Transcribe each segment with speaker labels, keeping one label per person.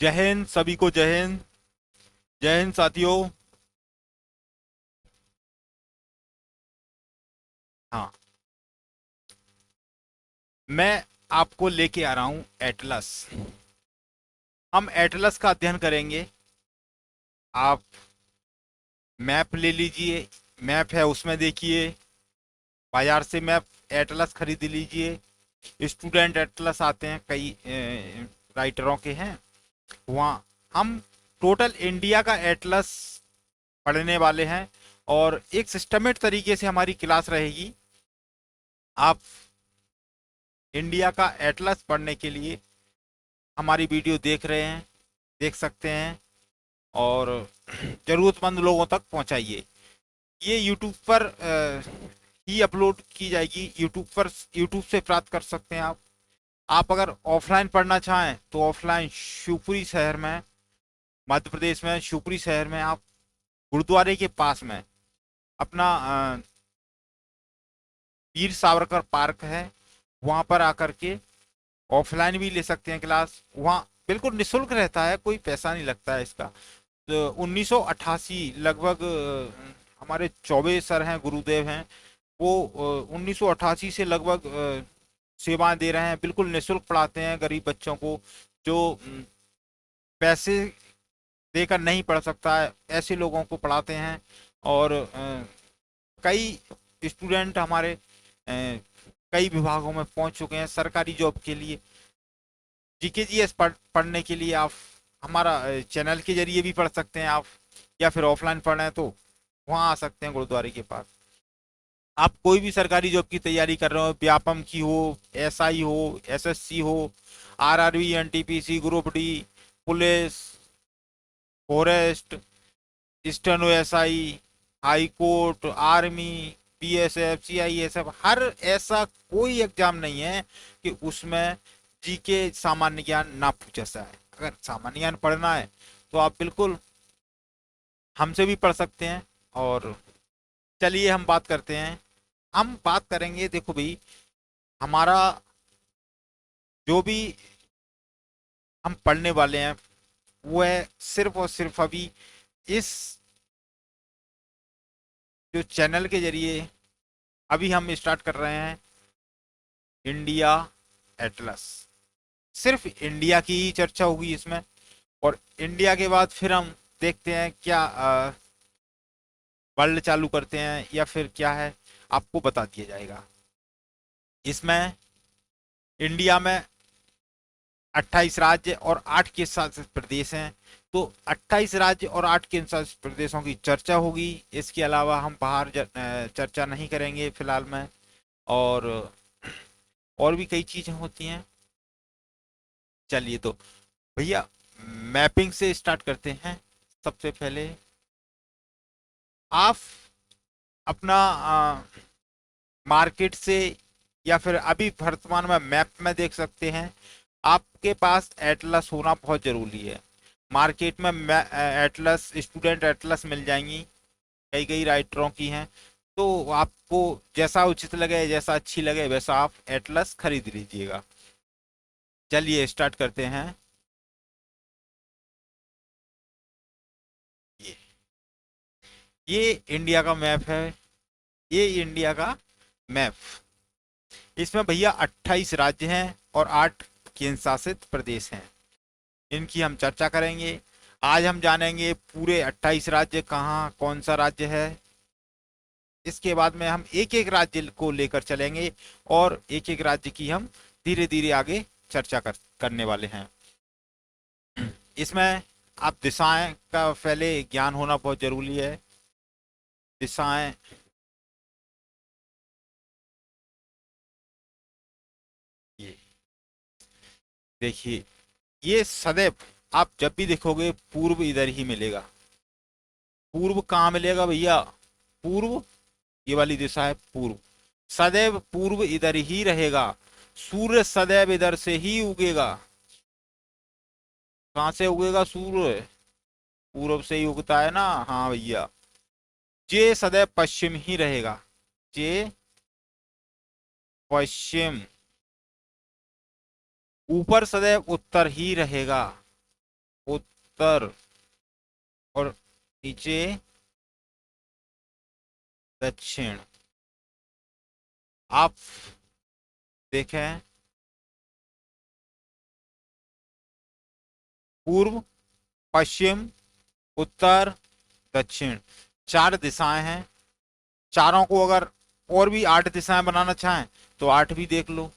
Speaker 1: जय हिंद सभी को, जय हिंद। जय हिंद साथियों। हाँ, मैं आपको लेके आ रहा हूँ एटलस। हम एटलस का अध्ययन करेंगे। आप मैप ले लीजिए। मैप है उसमें देखिए। बाजार से मैप एटलस खरीद लीजिए। स्टूडेंट एटलस आते हैं, कई राइटरों के हैं। वहाँ हम टोटल इंडिया का एटलस पढ़ने वाले हैं। और एक सिस्टमेट तरीके से हमारी क्लास रहेगी। आप इंडिया का एटलस पढ़ने के लिए हमारी वीडियो देख रहे हैं, देख सकते हैं। और ज़रूरतमंद लोगों तक पहुंचाइए। ये यूट्यूब पर ही अपलोड की जाएगी। यूट्यूब पर, यूट्यूब से प्राप्त कर सकते हैं आप अगर ऑफलाइन पढ़ना चाहें तो ऑफलाइन शिवपुरी शहर में, मध्य प्रदेश में शिवपुरी शहर में आप गुरुद्वारे के पास में अपना वीर सावरकर पार्क है, वहाँ पर आकर के ऑफलाइन भी ले सकते हैं क्लास। वहाँ बिल्कुल निशुल्क रहता है, कोई पैसा नहीं लगता है इसका। तो 1988 लगभग हमारे चौबे सर हैं, गुरुदेव हैं, वो 1988 से लगभग सेवाएं दे रहे हैं। बिल्कुल निशुल्क पढ़ाते हैं गरीब बच्चों को, जो पैसे देकर नहीं पढ़ सकता है, ऐसे लोगों को पढ़ाते हैं। और कई स्टूडेंट हमारे कई विभागों में पहुंच चुके हैं सरकारी जॉब के लिए। जीके पढ़ने के लिए आप हमारा चैनल के जरिए भी पढ़ सकते हैं आप, या फिर ऑफलाइन पढ़ रहे हैं तो वहाँ आ सकते हैं गुरुद्वारे के पास। आप कोई भी सरकारी जॉब की तैयारी कर रहे हो, व्यापम की हो, एसआई हो, एसएससी हो, RRB, NTPC, group D, police, forest, steno SI, high court, army, BSF, CISF, हर ऐसा कोई एग्जाम नहीं है कि उसमें जीके सामान्य ज्ञान ना पूछा जाए। अगर सामान्य ज्ञान पढ़ना है तो आप बिल्कुल हमसे भी पढ़ सकते हैं। और चलिए हम बात करते हैं। हम बात करेंगे, देखो भाई, हमारा जो भी हम पढ़ने वाले हैं वो है सिर्फ और सिर्फ अभी इस जो चैनल के जरिए अभी हम स्टार्ट कर रहे हैं, इंडिया एटलस। सिर्फ इंडिया की ही चर्चा होगी इसमें। और इंडिया के बाद फिर हम देखते हैं क्या वर्ल्ड चालू करते हैं या फिर क्या है, आपको बता दिया जाएगा। इसमें इंडिया में 28 राज्य और 8 केंद्र शासित प्रदेश हैं। तो 28 राज्य और 8 केंद्र शासित प्रदेशों की चर्चा होगी। इसके अलावा हम बाहर चर्चा नहीं करेंगे फिलहाल में। और और भी कई चीजें होती हैं। चलिए तो भैया, मैपिंग से स्टार्ट करते हैं। सबसे पहले आप अपना मार्केट से या फिर अभी वर्तमान में मैप में देख सकते हैं। आपके पास एटलस होना बहुत जरूरी है। मार्केट में एटलस, स्टूडेंट एटलस मिल जाएंगी, कई कई राइटरों की हैं। तो आपको जैसा उचित लगे, जैसा अच्छी लगे, वैसा आप एटलस खरीद लीजिएगा। चलिए स्टार्ट करते हैं। ये ये इंडिया का मैप है। ये इंडिया का मैप। इसमें भैया 28 राज्य हैं और 8 केंद्र शासित प्रदेश हैं। इनकी हम चर्चा करेंगे। आज हम जानेंगे पूरे 28 राज्य कहाँ, कौन सा राज्य है। इसके बाद में हम एक एक राज्य को लेकर चलेंगे और एक एक राज्य की हम धीरे धीरे आगे चर्चा करने वाले हैं। इसमें आप दिशाएं का पहले ज्ञान होना बहुत जरूरी है। दिशाएं, ये देखिए, ये सदैव आप जब भी देखोगे पूर्व इधर ही मिलेगा। पूर्व कहाँ मिलेगा भैया? पूर्व, ये वाली दिशा है पूर्व। सदैव पूर्व इधर ही रहेगा। सूर्य सदैव इधर से ही उगेगा। कहाँ से उगेगा सूर्य? पूर्व से ही उगता है ना, हाँ भैया। जे सदैव पश्चिम ही रहेगा। जे पश्चिम। ऊपर सदैव उत्तर ही रहेगा। उत्तर और नीचे दक्षिण। आप देखें, पूर्व, पश्चिम, उत्तर, दक्षिण, चार दिशाएं हैं। चारों को अगर और भी 8 दिशाएं बनाना चाहें तो 8 भी देख लो।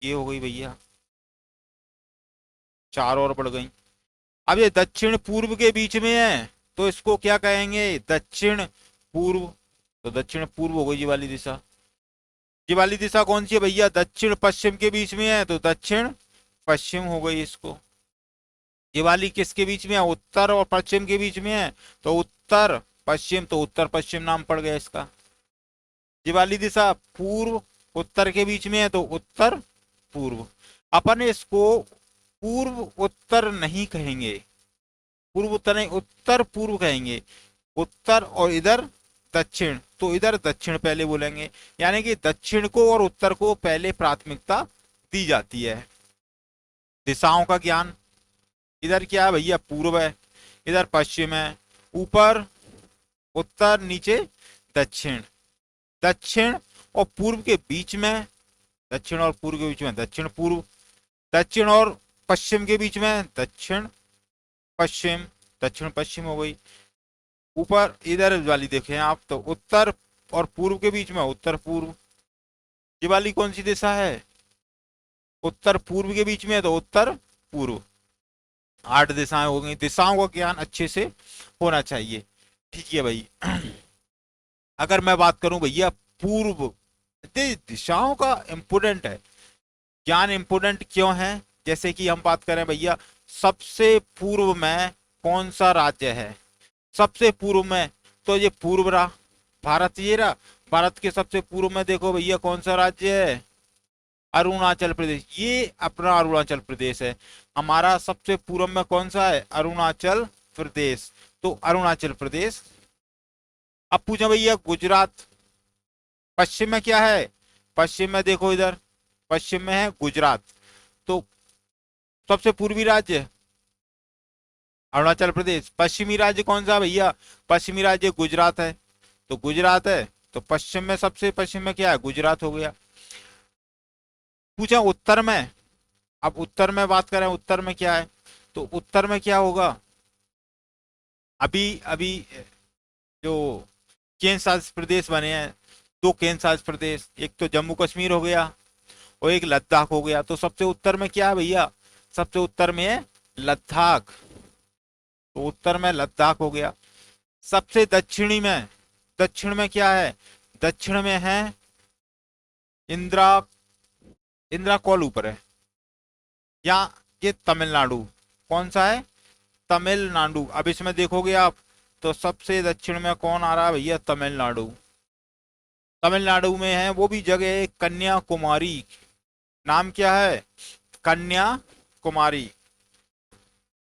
Speaker 1: ये हो गई भैया, 4 और बढ़ गई। अब ये दक्षिण पूर्व के बीच में है तो इसको क्या कहेंगे, दक्षिण पूर्व। तो दक्षिण पूर्व हो गई ये वाली दिशा। ये वाली दिशा कौन सी है भैया, दक्षिण पश्चिम के बीच में है तो दक्षिण पश्चिम हो गई इसको। ये वाली किसके बीच में है, उत्तर और पश्चिम के बीच में है तो उत्तर पश्चिम, तो उत्तर पश्चिम नाम पड़ गया इसका। ये वाली दिशा पूर्व उत्तर के बीच में है तो उत्तर पूर्व। अपन इसको पूर्व उत्तर नहीं कहेंगे, पूर्व उत्तर नहीं, उत्तर पूर्व कहेंगे। उत्तर और इधर दक्षिण, तो इधर दक्षिण पहले बोलेंगे। यानी कि दक्षिण को और उत्तर को पहले प्राथमिकता दी जाती है। दिशाओं का ज्ञान, इधर क्या है भैया, पूर्व है, इधर पश्चिम है, ऊपर उत्तर, नीचे दक्षिण। दक्षिण और पूर्व के बीच में, दक्षिण और पूर्व के बीच में दक्षिण पूर्व, दक्षिण और पश्चिम के बीच में दक्षिण पश्चिम, दक्षिण पश्चिम हो गई। ऊपर इधर वाली देखें आप तो उत्तर और पूर्व के बीच में उत्तर पूर्व। ये वाली कौन सी दिशा है, उत्तर पूर्व के बीच में है तो उत्तर पूर्व। 8 दिशाएं हो गई। दिशाओं का ज्ञान अच्छे से होना चाहिए। ठीक है भाई। अगर मैं बात करूं भैया पूर्व, दिशाओं का इम्पोर्टेंट है ज्ञान। इम्पोर्टेंट क्यों है, जैसे कि हम बात करें भैया सबसे पूर्व में कौन सा राज्य है, सबसे पूर्व में तो ये पूर्व रहा, भारत ये रहा। भारत के सबसे पूर्व में देखो भैया कौन सा राज्य है, अरुणाचल प्रदेश। ये अपना अरुणाचल प्रदेश है। हमारा सबसे पूर्व में कौन सा है, अरुणाचल प्रदेश, तो अरुणाचल प्रदेश। अब पूछा भैया गुजरात, पश्चिम में क्या है, पश्चिम में देखो इधर पश्चिम में है गुजरात, तो सबसे पूर्वी राज्य अरुणाचल प्रदेश। पश्चिमी राज्य कौन सा भैया, पश्चिमी राज्य गुजरात है, तो गुजरात है, तो पश्चिम में सबसे पश्चिम में क्या है, गुजरात हो गया। पूछा उत्तर में, अब उत्तर में बात करें उत्तर में क्या है, तो उत्तर में क्या होगा, अभी अभी जो केंद्र शासित प्रदेश बने हैं, 2 केंद्र शासित प्रदेश, एक तो जम्मू कश्मीर हो गया और एक लद्दाख हो गया। तो सबसे उत्तर में क्या है भैया, सबसे उत्तर में है लद्दाख, तो उत्तर में लद्दाख हो गया। सबसे दक्षिणी में, दक्षिण में क्या है, दक्षिण में है इंदिरा, इंदिरा कॉल ऊपर है, या ये तमिलनाडु, कौन सा है, तमिलनाडु। अब इसमें देखोगे आप तो सबसे दक्षिण में कौन आ रहा है भैया, तमिलनाडु। तमिलनाडु में है वो भी जगह है कन्याकुमारी, नाम क्या है, कन्याकुमारी,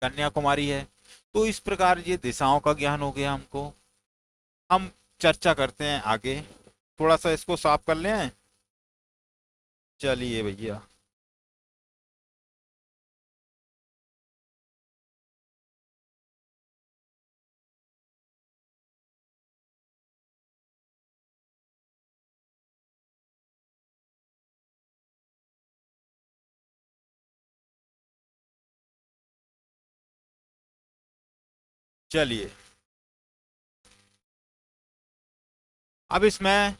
Speaker 1: कन्याकुमारी है। तो इस प्रकार ये दिशाओं का ज्ञान हो गया हमको। हम चर्चा करते हैं आगे, थोड़ा सा इसको साफ कर लें। चलिए भैया, चलिए अब इसमें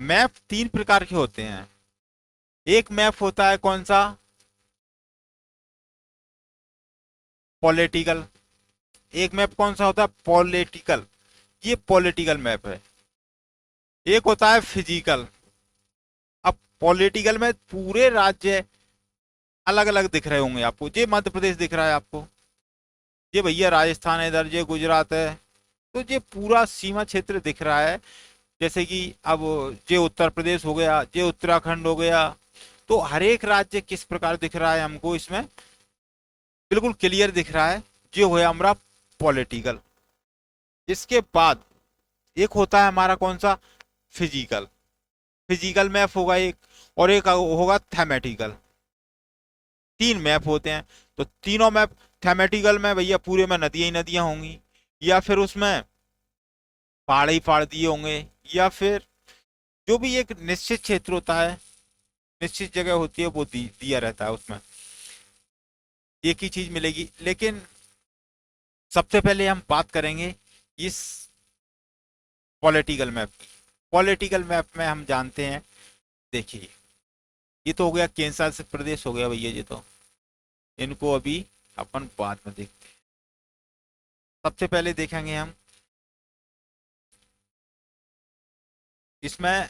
Speaker 1: मैप 3 प्रकार के होते हैं। एक मैप होता है कौन सा, पॉलिटिकल। एक मैप कौन सा होता है, पॉलिटिकल, ये पॉलिटिकल मैप है। एक होता है फिजिकल। अब पॉलिटिकल में पूरे राज्य अलग अलग दिख रहे होंगे आपको, ये मध्य प्रदेश दिख रहा है आपको, ये भैया राजस्थान है इधर, ये गुजरात है, तो ये पूरा सीमा क्षेत्र दिख रहा है। जैसे कि अब ये उत्तर प्रदेश हो गया, ये उत्तराखंड हो गया, तो हर एक राज्य किस प्रकार दिख रहा है हमको इसमें बिल्कुल क्लियर दिख रहा है। ये हो हमारा पॉलिटिकल। इसके बाद एक होता है हमारा कौन सा, फिजिकल। फिजिकल मैप होगा एक, और एक होगा थेमेटिकल। तीन मैप होते हैं, तो तीनों मैप थेमेटिकल में भैया पूरे में नदियां ही नदियां होंगी, या फिर उसमें पहाड़ ही पहाड़ दिए होंगे, या फिर जो भी एक निश्चित क्षेत्र होता है, निश्चित जगह होती है, वो दिया रहता है उसमें, एक ही चीज मिलेगी। लेकिन सबसे पहले हम बात करेंगे इस पॉलिटिकल मैप की। पॉलिटिकल मैप में हम जानते हैं, देखिए ये तो हो गया केंद्र शासित प्रदेश हो गया भैया, ये तो इनको अभी अपन बाद में देखते हैं। सबसे पहले देखेंगे हम इसमें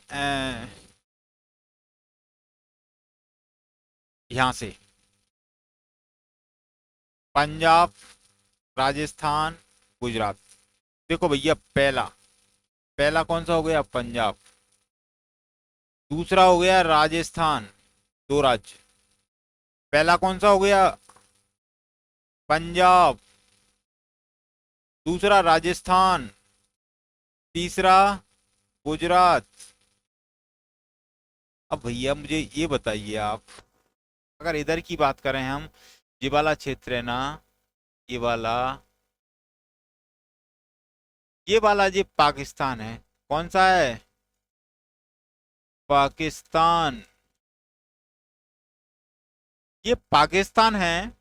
Speaker 1: यहां से पंजाब, राजस्थान, गुजरात। देखो भैया, पहला पहला कौन सा हो गया, पंजाब। दूसरा हो गया राजस्थान, दो राज्य। पहला कौन सा हो गया, पंजाब। दूसरा राजस्थान। तीसरा गुजरात। अब भैया मुझे ये बताइए आप, अगर इधर की बात करें हम, ये वाला क्षेत्र है ना, ये वाला, ये वाला ये पाकिस्तान है। कौन सा है, पाकिस्तान। ये पाकिस्तान है।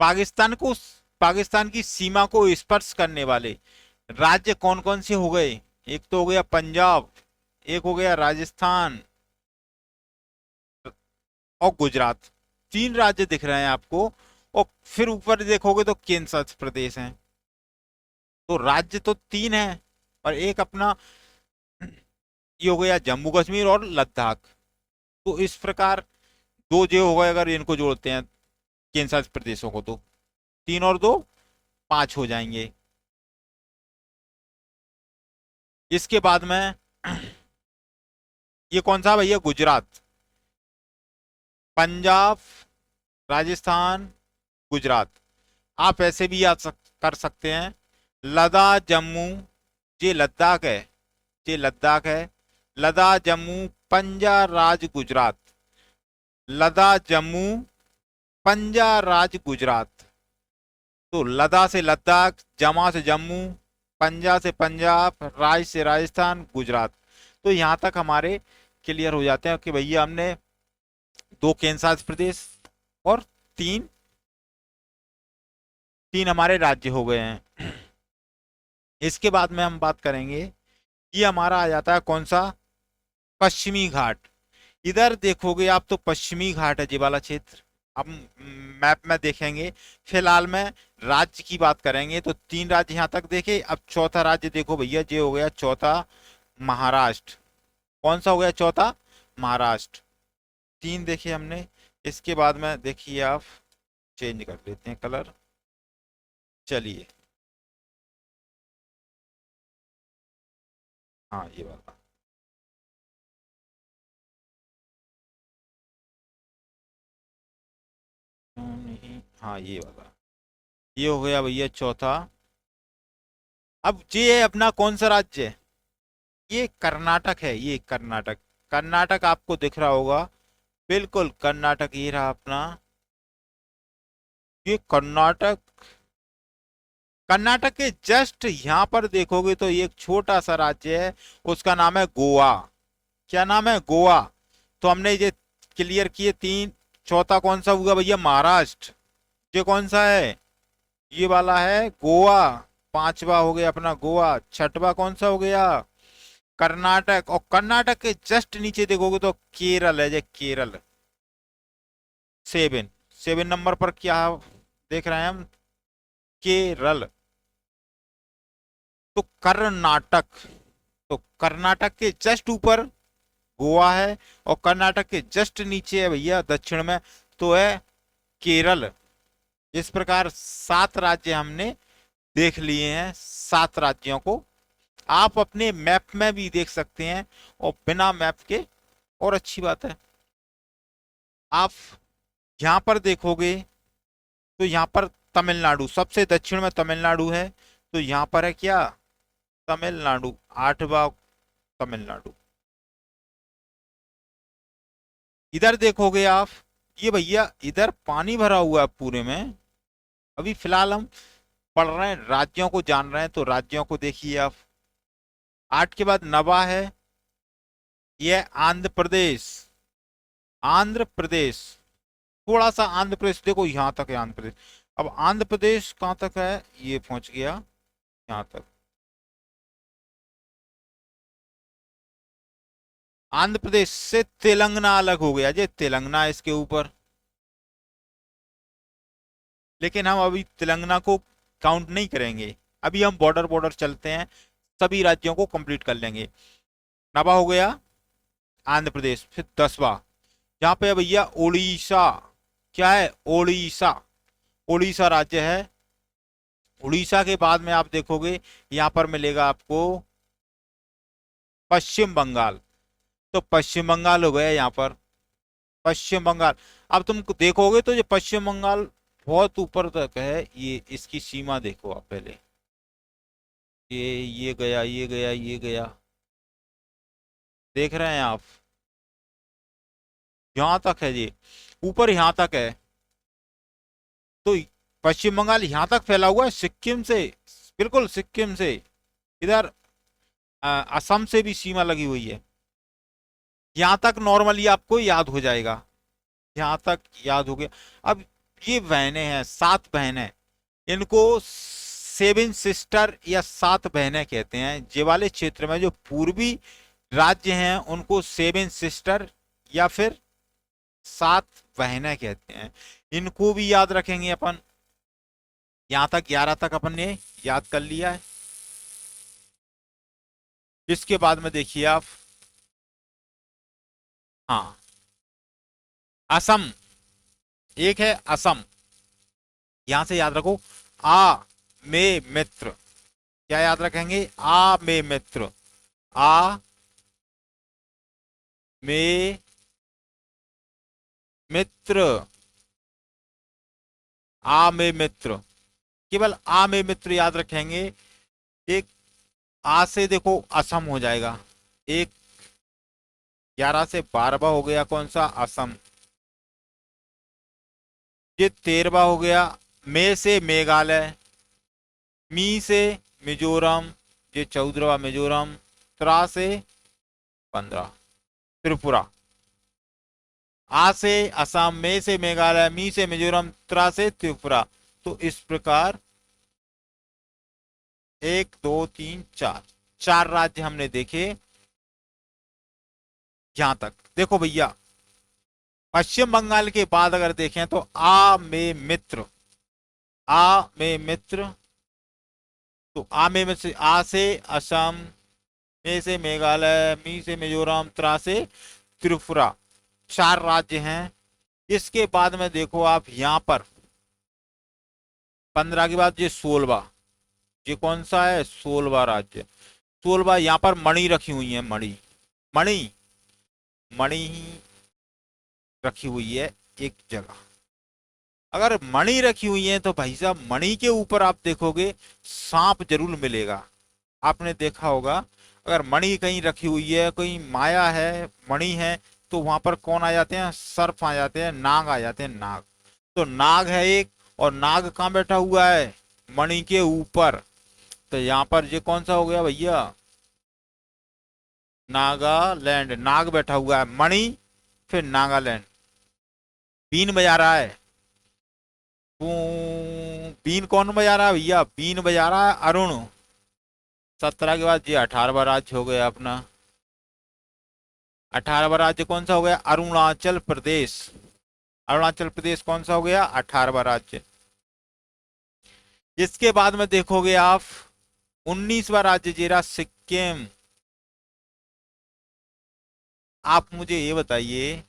Speaker 1: पाकिस्तान को, पाकिस्तान की सीमा को स्पर्श करने वाले राज्य कौन कौन से हो गए, एक तो हो गया पंजाब, एक हो गया राजस्थान, और गुजरात। तीन राज्य दिख रहे हैं आपको, और फिर ऊपर देखोगे तो केंद्र शासित प्रदेश है। तो राज्य तो तीन है, और एक अपना ये हो गया जम्मू कश्मीर और लद्दाख। तो इस प्रकार दो जो हो गए, अगर इनको जोड़ते हैं केंद्र शासित प्रदेशों को, तो तीन और दो पांच हो जाएंगे। इसके बाद में ये कौन सा भैया, गुजरात। पंजाब, राजस्थान, गुजरात। आप ऐसे भी याद कर सकते हैं, लद्दाख जम्मू, ये लद्दाख है, ये लद्दाख है। लद्दाख जम्मू, पंजाब राज गुजरात। लद्दाख जम्मू, पंजाब राज गुजरात। तो लद्दाख से लद्दाख, जमा से जम्मू, पंजाब से पंजाब, राज से राजस्थान, गुजरात। तो यहां तक हमारे क्लियर हो जाते हैं कि भैया हमने दो केंद्र शासित प्रदेश और तीन तीन हमारे राज्य हो गए हैं। इसके बाद में हम बात करेंगे, ये हमारा आ जाता है कौन सा, पश्चिमी घाट। इधर देखोगे आप तो पश्चिमी घाट है, ये वाला क्षेत्र। अब मैप में देखेंगे, फिलहाल में राज्य की बात करेंगे तो तीन राज्य यहां तक देखे। अब चौथा राज्य देखो भैया, ये हो गया चौथा, महाराष्ट्र। कौन सा हो गया चौथा, महाराष्ट्र। तीन देखे हमने। इसके बाद में देखिए आप, चेंज कर लेते हैं कलर, चलिए, हाँ ये वाला, नहीं हाँ ये वाला, ये हो गया भैया चौथा। अब ये है अपना कौन सा राज्य है, ये कर्नाटक है, ये कर्नाटक। कर्नाटक आपको दिख रहा होगा, बिल्कुल कर्नाटक ये रहा अपना, ये कर्नाटक। कर्नाटक के जस्ट यहाँ पर देखोगे तो ये एक छोटा सा राज्य है, उसका नाम है गोवा। क्या नाम है, गोवा। तो हमने ये क्लियर किए तीन। चौथा कौन सा हुआ भैया, महाराष्ट्र। ये कौन सा है, ये वाला है गोवा। पांचवा हो गया अपना गोवा। छठवा कौन सा हो गया, कर्नाटक। और कर्नाटक के जस्ट नीचे देखोगे तो केरल है, ये केरल। सेवन, सेवन नंबर पर क्या देख रहे हैं हम, केरल। तो कर्नाटक, तो कर्नाटक के जस्ट ऊपर गोवा है, और कर्नाटक के जस्ट नीचे है भैया दक्षिण में तो है केरल। इस प्रकार सात राज्य हमने देख लिए हैं। सात राज्यों को आप अपने मैप में भी देख सकते हैं, और बिना मैप के और अच्छी बात है। आप यहां पर देखोगे तो यहां पर तमिलनाडु सबसे दक्षिण में तमिलनाडु है, तो यहां पर है क्या, तमिलनाडु, आठवां तमिलनाडु। इधर देखोगे आप ये भैया इधर पानी भरा हुआ है पूरे में। अभी फिलहाल हम पढ़ रहे हैं, राज्यों को जान रहे हैं, तो राज्यों को देखिए आप। 8 के बाद नवा है, ये आंध्र प्रदेश। आंध्र प्रदेश, थोड़ा सा आंध्र प्रदेश देखो, यहाँ तक है आंध्र प्रदेश। अब आंध्र प्रदेश कहाँ तक है, ये पहुंच गया यहाँ तक। आंध्र प्रदेश से तेलंगाना अलग हो गया, ये तेलंगाना है इसके ऊपर। लेकिन हम अभी तेलंगाना को काउंट नहीं करेंगे, अभी हम बॉर्डर बॉर्डर चलते हैं, सभी राज्यों को कंप्लीट कर लेंगे। नवा हो गया आंध्र प्रदेश, फिर 10वां यहाँ पे है भैया उड़ीसा। क्या है, उड़ीसा। उड़ीसा राज्य है। उड़ीसा के बाद में आप देखोगे यहाँ पर मिलेगा आपको पश्चिम बंगाल। तो पश्चिम बंगाल हो गया यहाँ पर, पश्चिम बंगाल। अब तुम देखोगे तो ये पश्चिम बंगाल बहुत ऊपर तक है, ये इसकी सीमा देखो आप पहले। ये गया, ये गया, ये गया, देख रहे हैं आप, यहाँ तक है ये, ऊपर यहाँ तक है। तो पश्चिम बंगाल यहाँ तक फैला हुआ है, सिक्किम से, बिल्कुल सिक्किम से इधर असम से भी सीमा लगी हुई है। यहाँ तक नॉर्मली आपको याद हो जाएगा, यहाँ तक याद हो गया। अब ये बहनें हैं, 7 बहनें, इनको सेवन सिस्टर या 7 बहनें कहते हैं। ये वाले क्षेत्र में जो पूर्वी राज्य हैं उनको सेवन सिस्टर या फिर 7 बहनें कहते हैं। इनको भी याद रखेंगे अपन। यहां तक 11 तक अपन ने याद कर लिया है। इसके बाद में देखिए आप, हाँ, असम एक है, असम। यहां से याद रखो, आ में मित्र। क्या याद रखेंगे, आ में मित्र, आ में मित्र, आ में मित्र, केवल आ में मित्र याद रखेंगे। एक आ से देखो असम हो जाएगा, एक 11 से 12वां हो गया कौन सा, असम। ये 13वां हो गया, मे से मेघालय, मी से मिजोरम, ये 14वां मिजोरम, त्रा से 15 त्रिपुरा। आ से असम, मे से मेघालय, मी से मिजोरम, त्रा से त्रिपुरा। तो इस प्रकार 1 2 3 4, 4 राज्य हमने देखे। यहां तक देखो भैया, पश्चिम बंगाल के बाद अगर देखें तो आ में मित्र, आ में मित्र। तो आ में मित्र, आ से असम, मे से मेघालय, मी से मिजोरम, त्रा से त्रिपुरा, 4 राज्य हैं। इसके बाद में देखो आप यहां पर 15 के बाद ये 16वां, ये कौन सा है, 16वां राज्य। 16वां, यहां पर मणि रखी हुई है, मणि, मणि, मणि रखी हुई है एक जगह। अगर मणि रखी हुई है तो भाई साहब मणि के ऊपर आप देखोगे सांप जरूर मिलेगा। आपने देखा होगा, अगर मणि कहीं रखी हुई है, कोई माया है, मणि है, तो वहां पर कौन आ जाते हैं, सर्प आ जाते हैं, नाग आ जाते हैं, नाग। तो नाग है एक, और नाग कहाँ बैठा हुआ है, मणि के ऊपर। तो यहाँ पर ये कौन सा हो गया भैया, नागालैंड, नाग बैठा हुआ है, मणि फिर नागालैंड। बीन बजा रहा है, बीन कौन बजा रहा है भैया, बीन बजा रहा है अरुण। 17 के बाद ये 18वां राज्य हो गया अपना। 18वां राज्य कौन सा हो गया, अरुणाचल प्रदेश। अरुणाचल प्रदेश कौन सा हो गया, 18वां राज्य। इसके बाद में देखोगे आप 19वां राज्य जेरा सिक्किम। आप मुझे ये बताइए,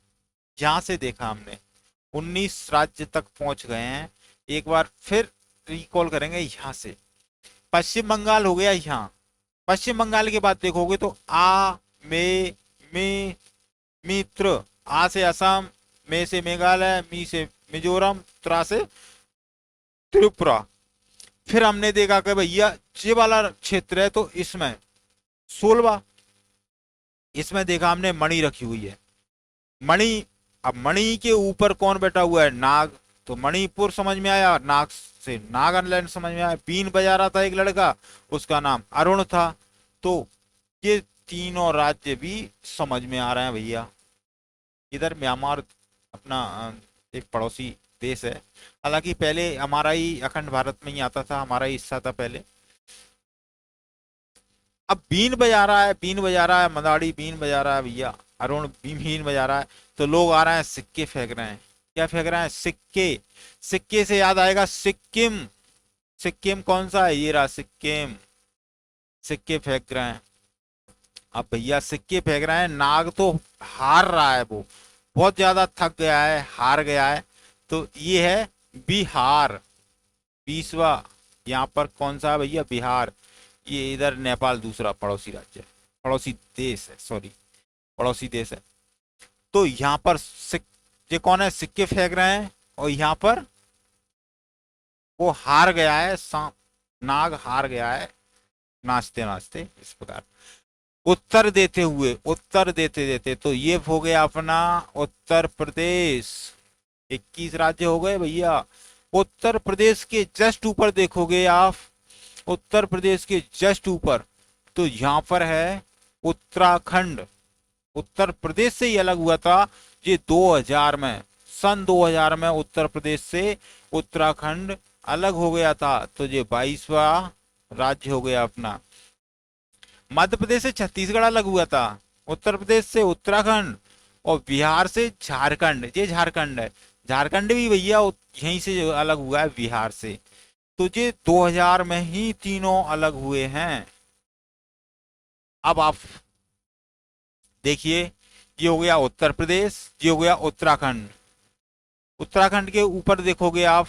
Speaker 1: यहां से देखा हमने 19 राज्य तक पहुंच गए हैं, एक बार फिर रिकॉल करेंगे यहां से। पश्चिम बंगाल हो गया यहाँ। पश्चिम बंगाल के बाद देखोगे तो आ में मी मित्र, आ से असम, मे से मेघालय, मी से मिजोरम, त्रा से त्रिपुरा। फिर हमने देखा कि भैया ये वाला क्षेत्र है, तो इसमें 16वां, इसमें देखा हमने मणि रखी हुई है। मणि अब मणि के ऊपर कौन बैठा हुआ है? नाग। तो मणिपुर समझ में आया, नाग से नागालैंड समझ में आया। बीन बजा रहा था एक लड़का, उसका नाम अरुण था। तो ये तीनों राज्य भी समझ में आ रहे हैं भैया। इधर म्यांमार अपना एक पड़ोसी देश है, हालांकि पहले हमारा ही अखंड भारत में ही आता था, हमारा ही हिस्सा था पहले। अब बीन बजा रहा है, बीन बजा रहा है, मदारी बीन बजा रहा है भैया, अरुण बीन बजा रहा है। तो लोग आ रहे हैं, सिक्के फेंक रहे हैं। क्या फेंक रहे हैं? सिक्के। सिक्के से याद आएगा सिक्किम। सिक्किम कौन सा है? ये रहा सिक्किम। सिक्के फेंक रहे हैं। अब भैया सिक्के फेंक रहे हैं, नाग तो हार रहा है, वो बहुत ज्यादा थक गया है, हार गया है। तो ये है बिहार, 20वां। यहाँ पर कौन सा है भैया? बिहार। ये इधर नेपाल दूसरा पड़ोसी राज्य है, पड़ोसी देश है, सॉरी, पड़ोसी देश है। तो यहाँ पर ये कौन है? सिक्के फेंक रहे हैं, और यहाँ पर वो हार गया है, सांप नाग हार गया है, नाचते नाचते इस प्रकार। उत्तर देते हुए, उत्तर देते देते, तो ये हो गया अपना उत्तर प्रदेश। 21 राज्य हो गए भैया। उत्तर प्रदेश के जस्ट ऊपर देखोगे आप, उत्तर प्रदेश के जस्ट ऊपर, तो यहाँ पर है उत्तराखंड। उत्तर प्रदेश से ही अलग हुआ था ये 2000 में, सन 2000 में उत्तर प्रदेश से उत्तराखंड अलग हो गया था। तो ये 22वां राज्य हो गया अपना। मध्य प्रदेश से छत्तीसगढ़ अलग हुआ था, उत्तर प्रदेश से उत्तराखंड, और बिहार से झारखंड। ये झारखंड है, झारखंड भी भैया यहीं से जो अलग हुआ है, बिहार से। तो ये 2000 में ही तीनों अलग हुए हैं। अब आप देखिए, ये हो गया उत्तर प्रदेश, ये हो गया उत्तराखंड। उत्तराखंड के ऊपर देखोगे आप,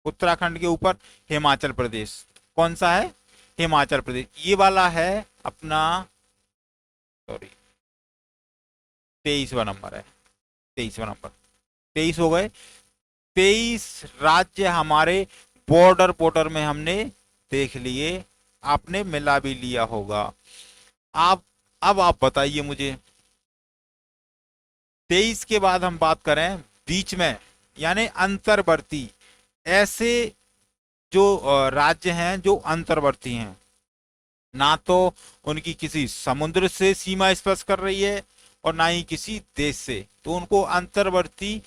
Speaker 1: उत्तराखंड के ऊपर हिमाचल प्रदेश। कौन सा है? हिमाचल प्रदेश। ये वाला है अपना, सॉरी, 23वां नंबर है, 23वां नंबर। 23 हो गए। 23 राज्य हमारे बॉर्डर बॉर्डर में हमने देख लिए, आपने मिला भी लिया होगा। आप अब आप बताइए मुझे, 23 के बाद हम बात करें बीच में, यानी अंतर्वर्ती, ऐसे जो राज्य हैं जो अंतर्वर्ती हैं, ना तो उनकी किसी समुद्र से सीमा स्पर्श कर रही है, और ना ही किसी देश से, तो उनको अंतर्वर्ती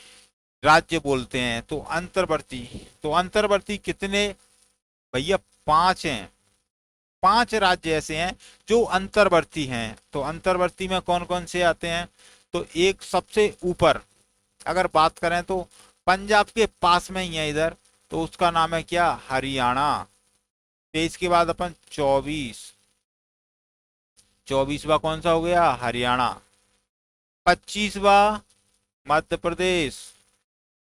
Speaker 1: राज्य बोलते हैं। तो अंतर्वर्ती, तो अंतर्वर्ती कितने भैया? 5 हैं। 5 राज्य ऐसे हैं जो अंतर्वर्ती हैं। तो अंतर्वर्ती में कौन कौन से आते हैं? तो एक सबसे ऊपर अगर बात करें तो पंजाब के पास में ही है इधर, तो उसका नाम है क्या? हरियाणा। 23 के बाद अपन 24वां कौन सा हो गया? हरियाणा। 25वां मध्य प्रदेश।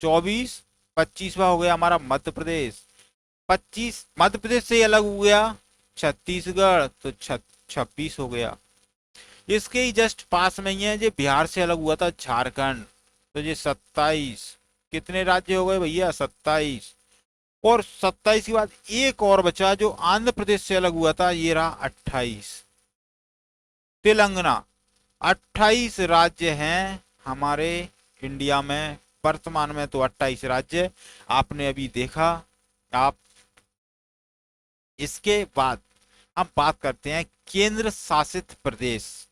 Speaker 1: 24, 25वां हो गया हमारा मध्य प्रदेश। 25 मध्य प्रदेश से अलग हो गया छत्तीसगढ़, तो 26 हो गया। इसके ही जस्ट पास में ही है, जो बिहार से अलग हुआ था, झारखंड। तो ये 27। कितने राज्य हो गए भैया? 27। और 27 के बाद एक और बचा जो आंध्र प्रदेश से अलग हुआ था, ये रहा 28, तेलंगाना। 28 राज्य हैं हमारे इंडिया में, वर्तमान में तो 28 राज्य आपने अभी देखा। आप इसके बाद हम बात करते हैं केंद्र शासित प्रदेश।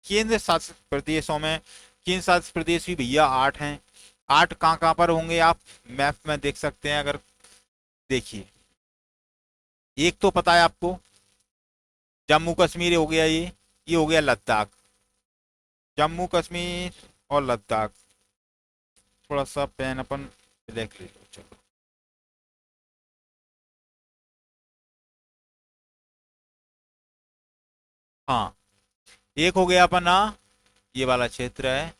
Speaker 1: केंद्र शासित प्रदेशों में, केंद्र शासित प्रदेश भी भैया 8 हैं। 8 कहाँ कहाँ पर होंगे आप मैप में देख सकते हैं। अगर देखिए, एक तो पता है आपको, जम्मू कश्मीर हो गया, ये हो गया लद्दाख। जम्मू कश्मीर और लद्दाख। थोड़ा सा पेन अपन देख ले लो, चलो। हाँ, एक हो गया अपना ये वाला क्षेत्र है,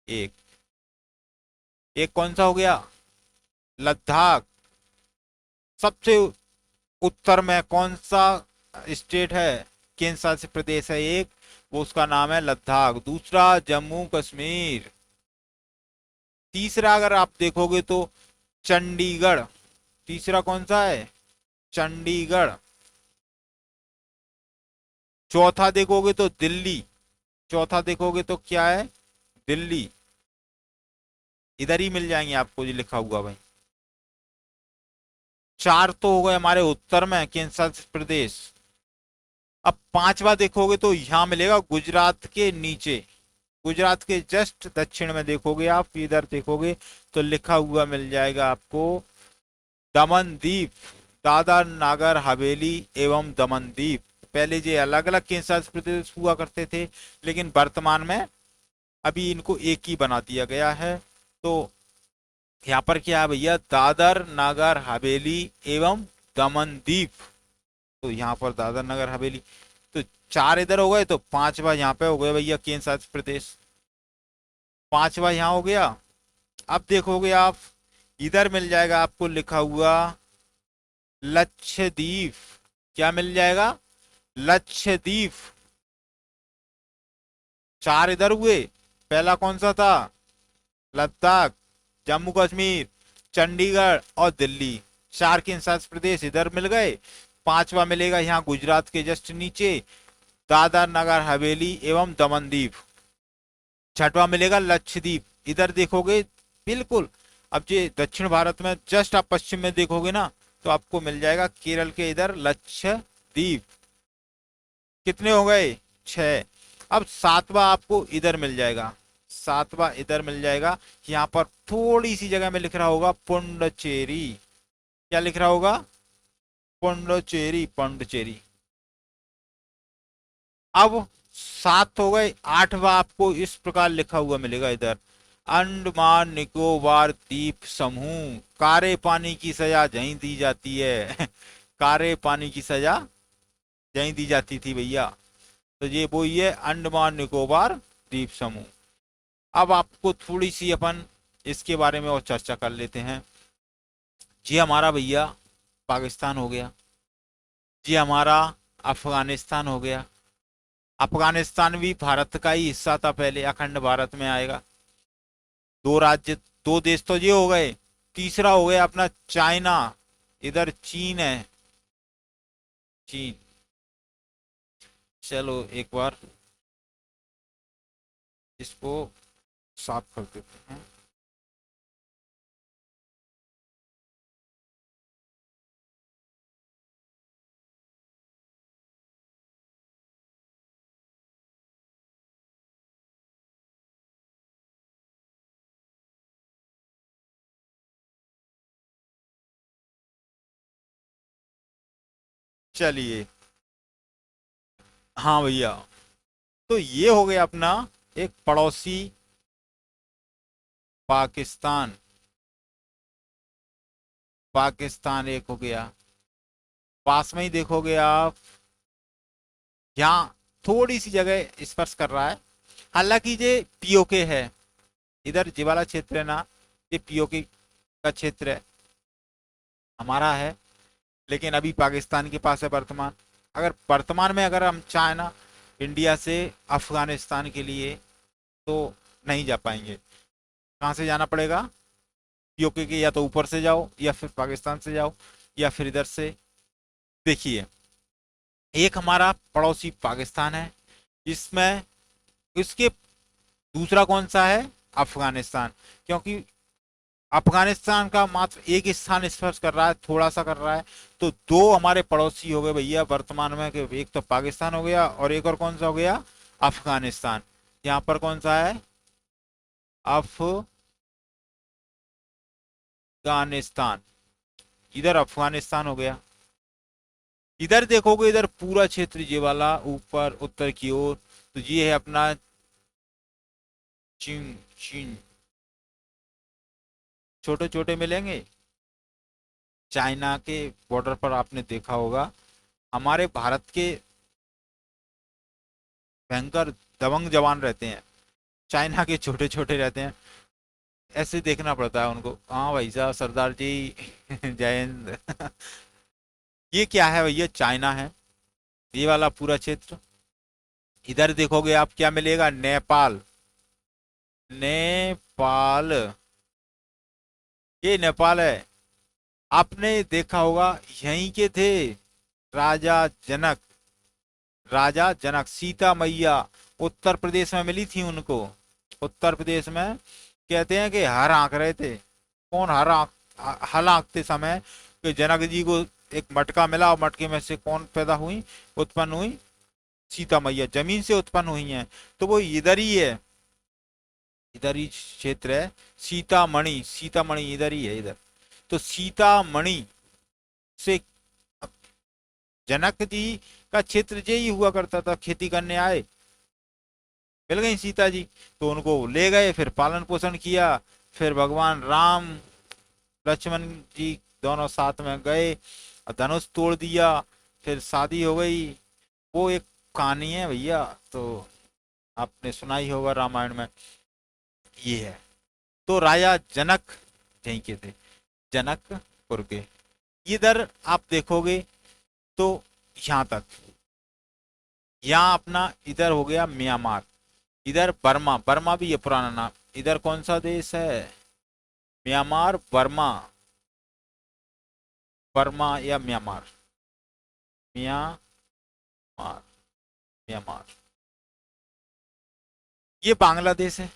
Speaker 1: एक। एक कौन सा हो गया? लद्दाख। सबसे उत्तर में कौन सा स्टेट है, केंद्र शासित प्रदेश है एक, वो उसका नाम है लद्दाख। दूसरा जम्मू कश्मीर। तीसरा अगर आप देखोगे तो चंडीगढ़। तीसरा कौन सा है? चंडीगढ़। चौथा देखोगे तो दिल्ली। चौथा देखोगे तो क्या है? दिल्ली, इधर ही मिल जाएंगे आपको जो लिखा हुआ भाई। चार तो हो गए हमारे उत्तर में, केंद्र प्रदेश। अब पांचवा देखोगे तो यहां मिलेगा गुजरात के नीचे, गुजरात के जस्ट दक्षिण में देखोगे आप, इधर देखोगे तो लिखा हुआ मिल जाएगा आपको दमन दीप, दादर नागर हवेली एवं दमन दीप। पहले ये अलग अलग केंद्र शासित प्रदेश हुआ करते थे, लेकिन वर्तमान में अभी इनको एक ही बना दिया गया है। तो यहाँ पर क्या है भैया, दादर नागर हवेली एवं दमन दीप। तो यहाँ पर दादर नगर हवेली, तो चार इधर हो गए, तो पांचवा यहाँ पे हो गया भैया केंद्र शासित प्रदेश, पांचवा यहाँ हो गया। अब देखोगे आप, इधर मिल जाएगा आपको लिखा हुआ लक्षद्वीप। क्या मिल जाएगा, लक्षद्वीप। चार इधर हुए, पहला कौन सा था, लद्दाख, जम्मू कश्मीर, चंडीगढ़ और दिल्ली। चार केंद्र शासित प्रदेश इधर मिल गए। पांचवा मिलेगा यहाँ गुजरात के जस्ट नीचे, दादर नगर हवेली एवं दमन दीप। छठवा मिलेगा लक्षद्वीप, इधर देखोगे बिल्कुल। अब ये दक्षिण भारत में जस्ट आप पश्चिम में देखोगे ना, तो आपको मिल जाएगा केरल के इधर लक्षद्वीप। कितने हो गए, छह। अब सातवां आपको इधर मिल जाएगा, सातवां इधर मिल जाएगा। यहाँ पर थोड़ी सी जगह में लिख रहा होगा पुंडचेरी। क्या लिख रहा होगा, पुंडचेरी, पुंडचेरी। अब सात हो गए, आठवां आपको इस प्रकार लिखा हुआ मिलेगा इधर, अंडमान निकोबार द्वीप समूह। कारे पानी की सजा यहीं दी जाती है कारे पानी की सजा यहीं दी जाती थी भैया। तो ये वो ही है अंडमान निकोबार द्वीप समूह। अब आपको थोड़ी सी अपन इसके बारे में और चर्चा कर लेते हैं। जी हमारा भैया पाकिस्तान हो गया, जी हमारा अफगानिस्तान हो गया। अफगानिस्तान भी भारत का ही हिस्सा था पहले, अखंड भारत में आएगा। दो राज्य, दो देश तो ये हो गए। तीसरा हो गया अपना चाइना, इधर चीन है, चीन। चलो एक बार इसको साफ कर देते हैं। चलिए, हाँ भैया, तो ये हो गया अपना एक पड़ोसी पाकिस्तान, पाकिस्तान एक हो गया। पास में ही देखोगे आप, यहाँ थोड़ी सी जगह स्पर्श कर रहा है, हालांकि ये पीओके है। इधर ये वाला क्षेत्र है ना, ये पीओके का क्षेत्र है, हमारा है। लेकिन अभी पाकिस्तान के पास है वर्तमान। अगर वर्तमान में अगर हम चाहें ना इंडिया से अफगानिस्तान के लिए, तो नहीं जा पाएंगे। कहाँ से जाना पड़ेगा, पीओके के या तो ऊपर से जाओ, या फिर पाकिस्तान से जाओ, या फिर इधर से। देखिए, एक हमारा पड़ोसी पाकिस्तान है, इसमें इसके दूसरा कौन सा है, अफगानिस्तान। क्योंकि अफगानिस्तान का मात्र एक स्थान स्पर्श कर रहा है, थोड़ा सा कर रहा है। तो दो हमारे पड़ोसी हो गए भैया वर्तमान में, कि एक तो पाकिस्तान हो गया और एक और कौन सा हो गया, अफगानिस्तान। यहाँ पर कौन सा है, अफगानिस्तान, इधर अफगानिस्तान हो गया। इधर देखोगे, इधर पूरा क्षेत्र ये वाला ऊपर उत्तर की ओर, तो ये है अपना चीन, चीन। छोटे छोटे मिलेंगे, चाइना के बॉर्डर पर आपने देखा होगा, हमारे भारत के भयंकर दबंग जवान रहते हैं, चाइना के छोटे छोटे रहते हैं। ऐसे देखना पड़ता है उनको। हाँ भाई साहब, सरदार जी जय हिंद ये क्या है भैया, चाइना है ये वाला पूरा क्षेत्र। इधर देखोगे आप, क्या मिलेगा, नेपाल, नेपाल, ये नेपाल है। आपने देखा होगा, यहीं के थे राजा जनक, राजा जनक, सीता मैया उत्तर प्रदेश में मिली थी उनको, उत्तर प्रदेश में कहते हैं कि हर आंक रहे थे। कौन हर आंक? हल आंकते समय कि जनक जी को एक मटका मिला और मटके में से कौन पैदा हुई, उत्पन्न हुई? सीता मैया जमीन से उत्पन्न हुई हैं। तो वो इधर ही है, इधर ही क्षेत्र है। सीतामढ़ी, सीतामढ़ी इधर ही है, इधर। तो सीतामढ़ी से जनक जी का क्षेत्र यही हुआ करता था, खेती करने आए, मिल गई सीता जी, तो उनको ले गए, फिर पालन पोषण किया। फिर भगवान राम लक्ष्मण जी दोनों साथ में गए और धनुष तोड़ दिया, फिर शादी हो गई। वो एक कहानी है भैया, तो आपने सुना ही होगा रामायण में। ये है। तो राजा जनक यहीं के थे, जनकपुर के। इधर आप देखोगे तो यहाँ तक, यहाँ अपना इधर हो गया म्यांमार, इधर बर्मा, बर्मा भी ये पुराना नाम। इधर कौन सा देश है? म्यांमार, बर्मा, बर्मा या म्यांमार, म्यांमार, म्यांमार। ये बांग्लादेश है।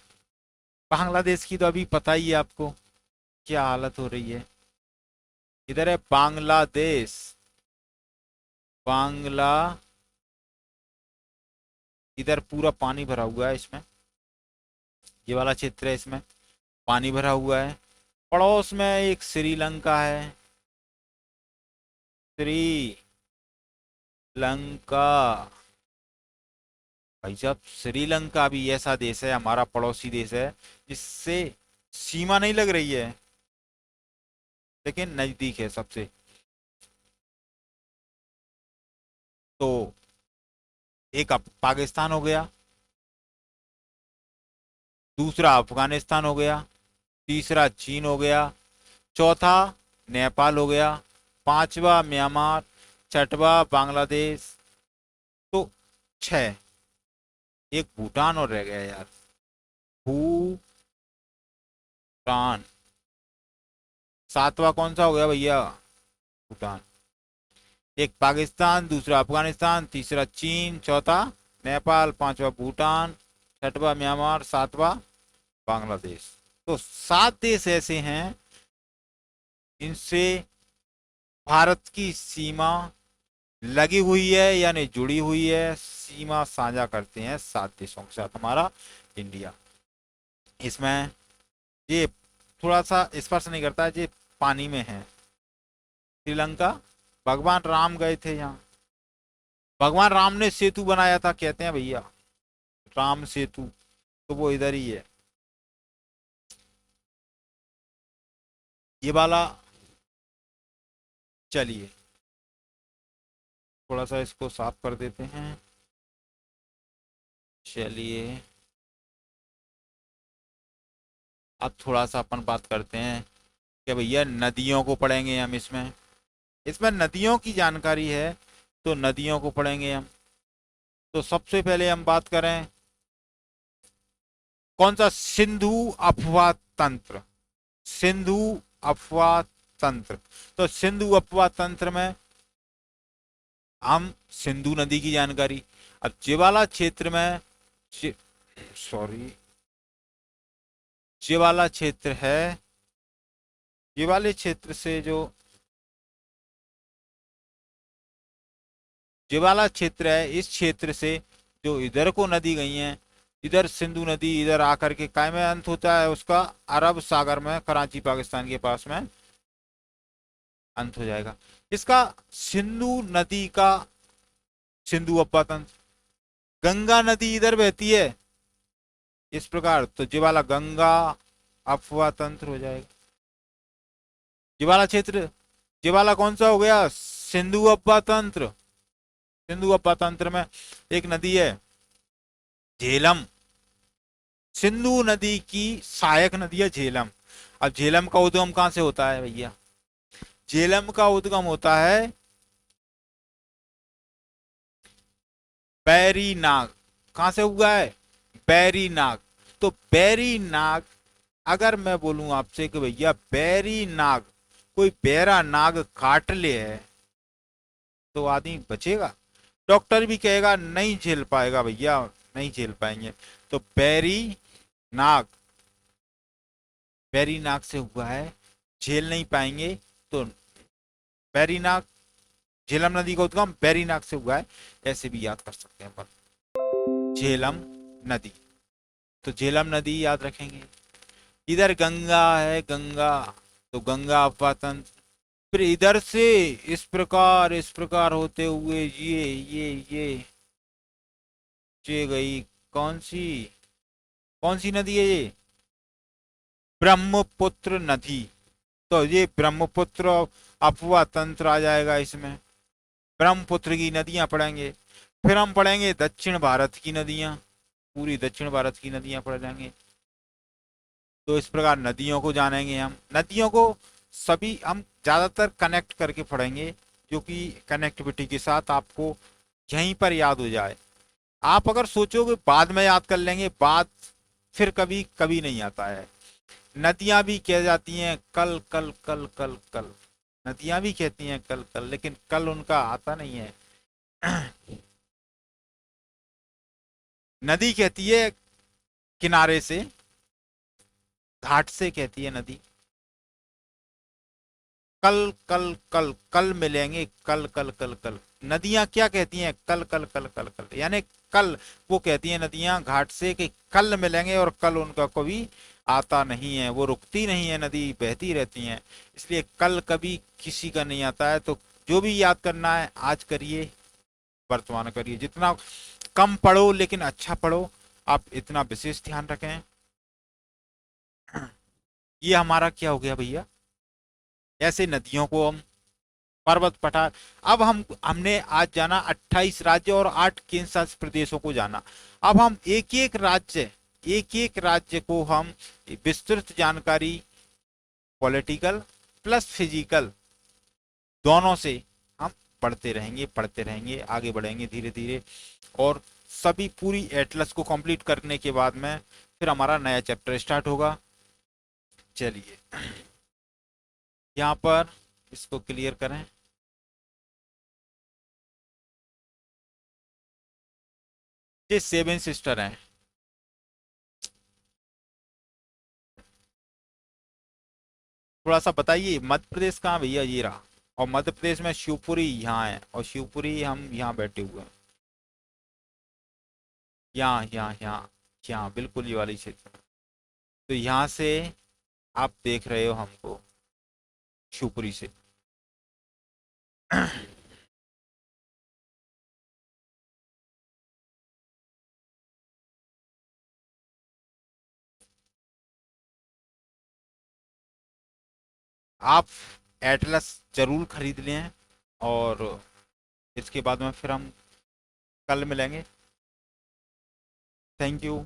Speaker 1: बांग्लादेश की तो अभी पता ही है आपको क्या हालत हो रही है। इधर है बांग्लादेश, बांग्ला, इधर पूरा पानी भरा हुआ है इसमें, ये वाला क्षेत्र है, इसमें पानी भरा हुआ है। पड़ोस में एक श्रीलंका है, श्रीलंका। भाई साहब, श्रीलंका भी ऐसा देश है, हमारा पड़ोसी देश है, जिससे सीमा नहीं लग रही है, लेकिन नजदीक है सबसे। तो एक पाकिस्तान हो गया, दूसरा अफगानिस्तान हो गया, तीसरा चीन हो गया, चौथा नेपाल हो गया, पांचवा म्यांमार, छठवा बांग्लादेश। तो छह। एक भूटान और रह गया यार, भूटान। सातवां कौन सा हो गया भैया? भूटान। एक पाकिस्तान, दूसरा अफगानिस्तान, तीसरा चीन, चौथा नेपाल, पांचवा भूटान, छठवा म्यांमार, सातवां बांग्लादेश। तो सात देश ऐसे हैं इनसे भारत की सीमा लगी हुई है, यानी जुड़ी हुई है, सीमा साझा करते हैं सात देशों के साथ हमारा इंडिया। इसमें ये थोड़ा सा स्पर्श नहीं करता है, ये पानी में है। श्रीलंका, भगवान राम गए थे यहाँ, भगवान राम ने सेतु बनाया था कहते हैं भैया, राम सेतु, तो वो इधर ही है। ये वाला, चलिए थोड़ा सा इसको साफ कर देते हैं। चलिए अब थोड़ा सा अपन बात करते हैं कि भैया नदियों को पढ़ेंगे हम इसमें, इसमें नदियों की जानकारी है, तो नदियों को पढ़ेंगे हम। तो सबसे पहले हम बात करें कौन सा? सिंधु अफवाह तंत्र, सिंधु अफवाह तंत्र। तो सिंधु अफवाह तंत्र में हम सिंधु नदी की जानकारी। अब ज्वाला क्षेत्र में, सॉरी, ज्वाला क्षेत्र है, ज्वाले क्षेत्र से जो ज्वाला क्षेत्र है, इस क्षेत्र से जो इधर को नदी गई है, इधर सिंधु नदी इधर आकर के काय में अंत होता है उसका? अरब सागर में, कराची पाकिस्तान के पास में अंत हो जाएगा इसका। सिंधु नदी का सिंधु अफवाह तंत्र, गंगा नदी इधर बहती है इस प्रकार, तो ज्वाला गंगा अफवाह तंत्र हो जाएगा। ज्वाला क्षेत्र, ज्वाला कौन सा हो गया? सिंधु अफवाह तंत्र। सिंधु अफवाह तंत्र में एक नदी है झेलम, सिंधु नदी की सहायक नदी है झेलम। अब झेलम का उद्गम कहां से होता है भैया? झेलम का उद्गम होता है बैरी नाग। कहां से हुआ है? बैरी नाग। तो बैरी नाग, अगर मैं बोलूं आपसे कि भैया बैरी नाग, कोई बैरा नाग काट ले है, तो आदमी बचेगा? डॉक्टर भी कहेगा नहीं झेल पाएगा भैया, नहीं झेल पाएंगे। तो बैरी नाग, वेरीनाग से हुआ है, झेल नहीं पाएंगे तो वेरीनाग, झेलम नदी का उद्गम वेरीनाग से हुआ है, ऐसे भी याद कर सकते हैं अपन, झेलम नदी। तो झेलम नदी याद रखेंगे। इधर गंगा है, गंगा, तो गंगा अफवाह तंत्र। फिर इधर से इस प्रकार होते हुए ये गई, कौन सी, कौन सी नदी है ये, ब्रह्मपुत्र नदी। तो ये ब्रह्मपुत्र अफवाह तंत्र आ जाएगा इसमें, ब्रह्मपुत्र की नदियां पढ़ेंगे। फिर हम पढ़ेंगे दक्षिण भारत की नदियां, पूरी दक्षिण भारत की नदियां पढ़ जाएंगे। तो इस प्रकार नदियों को जानेंगे हम, नदियों को सभी हम ज्यादातर कनेक्ट करके पढ़ेंगे, जो कि कनेक्टिविटी के साथ आपको यहीं पर याद हो जाए। आप अगर सोचोगे बाद में याद कर लेंगे, बाद फिर कभी कभी नहीं आता है। नदियां भी कह जाती हैं कल कल कल कल कल, नदियां भी कहती हैं कल कल, लेकिन कल उनका आता नहीं है। नदी कहती है किनारे से, घाट से कहती है नदी। कल कल कल कल मिलेंगे, कल कल कल कल। नदियां क्या कहती हैं, कल कल कल कल कल, यानी कल वो कहती हैं नदियां घाट से कि कल मिलेंगे, और कल उनका कभी आता नहीं है, वो रुकती नहीं है, नदी बहती रहती हैं। इसलिए कल कभी किसी का नहीं आता है। तो जो भी याद करना है आज करिए, वर्तमान करिए, जितना कम पढ़ो लेकिन अच्छा पढ़ो, आप इतना विशेष ध्यान रखें। ये हमारा क्या हो गया भैया, ऐसे नदियों को हम, पर्वत पठार। अब हमने आज जाना 28 राज्य और 8 केंद्र शासित प्रदेशों को जाना। अब हम एक एक राज्य को हम विस्तृत जानकारी, पॉलिटिकल प्लस फिजिकल दोनों से हम पढ़ते रहेंगे, आगे बढ़ेंगे धीरे धीरे। और सभी पूरी एटलस को कंप्लीट करने के बाद में फिर हमारा नया चैप्टर स्टार्ट होगा। चलिए यहाँ पर इसको क्लियर करें। ये 7 सिस्टर हैं। थोड़ा सा बताइए मध्य प्रदेश कहाँ भैया, ये रहा। और मध्य प्रदेश में शिवपुरी यहाँ है, और शिवपुरी हम यहाँ बैठे हुए हैं, यहाँ यहाँ यहाँ यहाँ बिल्कुल ये वाली क्षेत्र। तो यहाँ से आप देख रहे हो हमको, शिवपुरी से। आप एटलस जरूर खरीद लें, और इसके बाद में फिर हम कल मिलेंगे। Thank you.